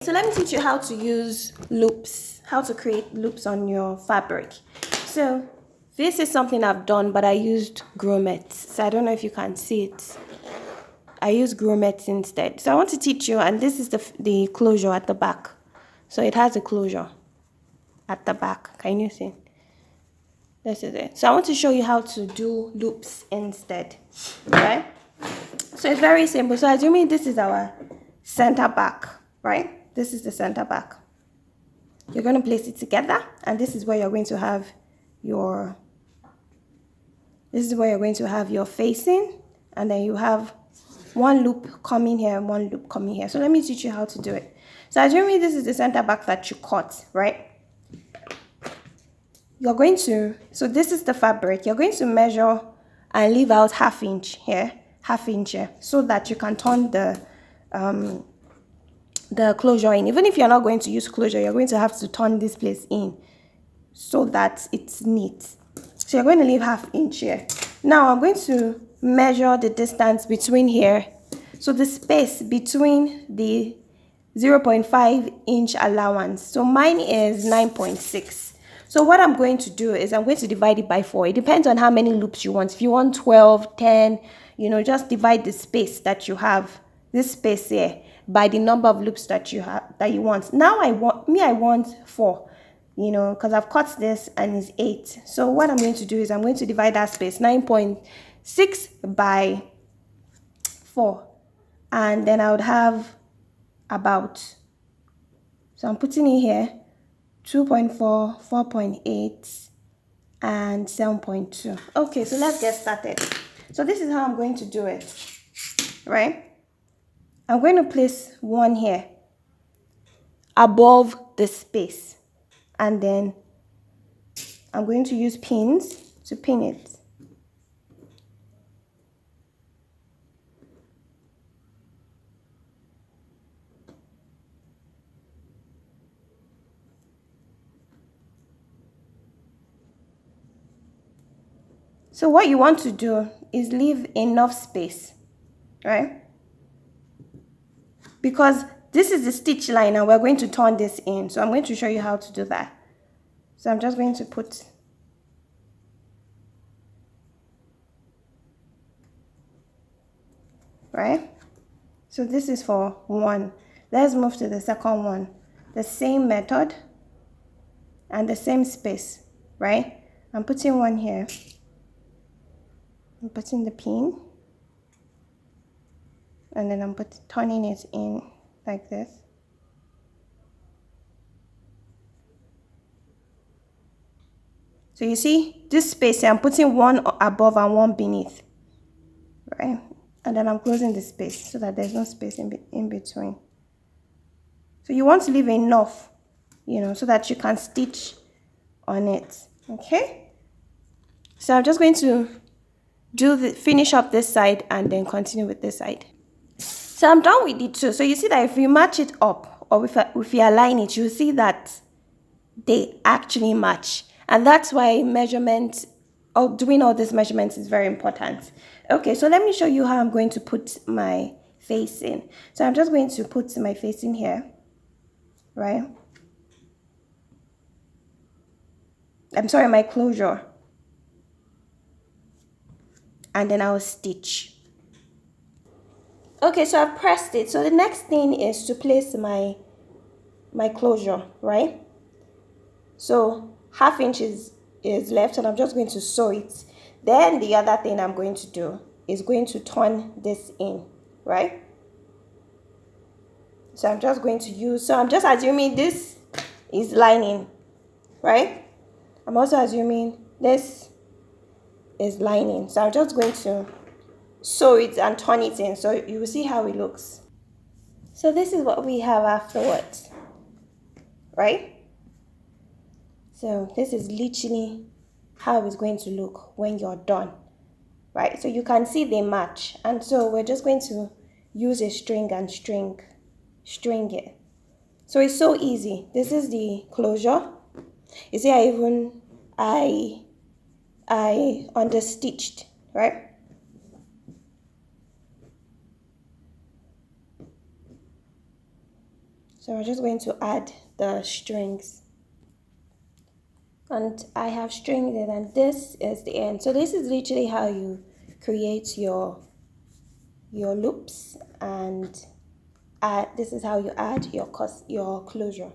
So let me teach you how to use loops, how to create loops on your fabric. So this is something I've done, but I used grommets. So I don't know if you can see it. I use grommets instead. So I want to teach you, and this is the closure at the back. So it has a closure at the back. Can you see? This is it. So I want to show you how to do loops instead. Right? So it's very simple. So assuming this is our center back, right? This is the center back. You're going to place it together, and this is where you're going to have your facing, and then you have one loop coming here and one loop coming here. So let me teach you how to do it. So assuming this is the center back that you cut, right? You're going to, so this is the fabric. You're going to measure and leave out half inch here, so that you can turn the closure in. Even if you're not going to use closure, you're going to have to turn this place in so that it's neat. So you're going to leave half inch here. Now I'm going to measure the distance between here. So the space between the 0.5 inch allowance. So mine is 9.6. So what I'm going to do is I'm going to divide it by 4. It depends on how many loops you want. If you want 12, 10, just divide the space that you have, this space here, by the number of loops that you want. Now I want 4, because I've cut this and it's 8. So what I'm going to do is I'm going to divide that space, 9.6 by 4. And then I would have about, so I'm putting in here 2.4, 4.8, and 7.2. Okay, so let's get started. So this is how I'm going to do it, right? I'm going to place one here above the space, and then I'm going to use pins to pin it. So what you want to do is leave enough space, right? Because this is the stitch line and we're going to turn this in. So I'm going to show you how to do that. So I'm just going to put right? So this is for one. Let's move to the second one. The same method and the same space, right? I'm putting one here. I'm putting the pin, and then I'm turning it in like this. So you see this space here, I'm putting one above and one beneath, right? And then I'm closing the space so that there's no space in between. So you want to leave enough, so that you can stitch on it, okay? So I'm just going to finish up this side and then continue with this side. So I'm done with it too. So you see that if you match it up, or if you align it, you'll see that they actually match. And that's why measurement, or doing all these measurements, is very important. Okay, so let me show you how I'm going to put my face in. So I'm just going to put my face in here, right? I'm sorry, my closure. And then I'll stitch. Okay, so I've pressed it. So the next thing is to place my closure, right? So half inch is left, and I'm just going to sew it. Then the other thing I'm going to do is going to turn this in, right? So I'm just going to I'm just assuming this is lining, right? I'm also assuming this is lining. So I'm just going to sew it and turn it in, so you will see how it looks. So this is what we have afterwards, right? So this is literally how it's going to look when you're done, right? So you can see they match, and so we're just going to use a string and string it. So it's so easy. This is the closure. You see, I understitched, right? So we're just going to add the strings. And I have stringed it, and this is the end. So this is literally how you create your loops, and this is how you add your closure.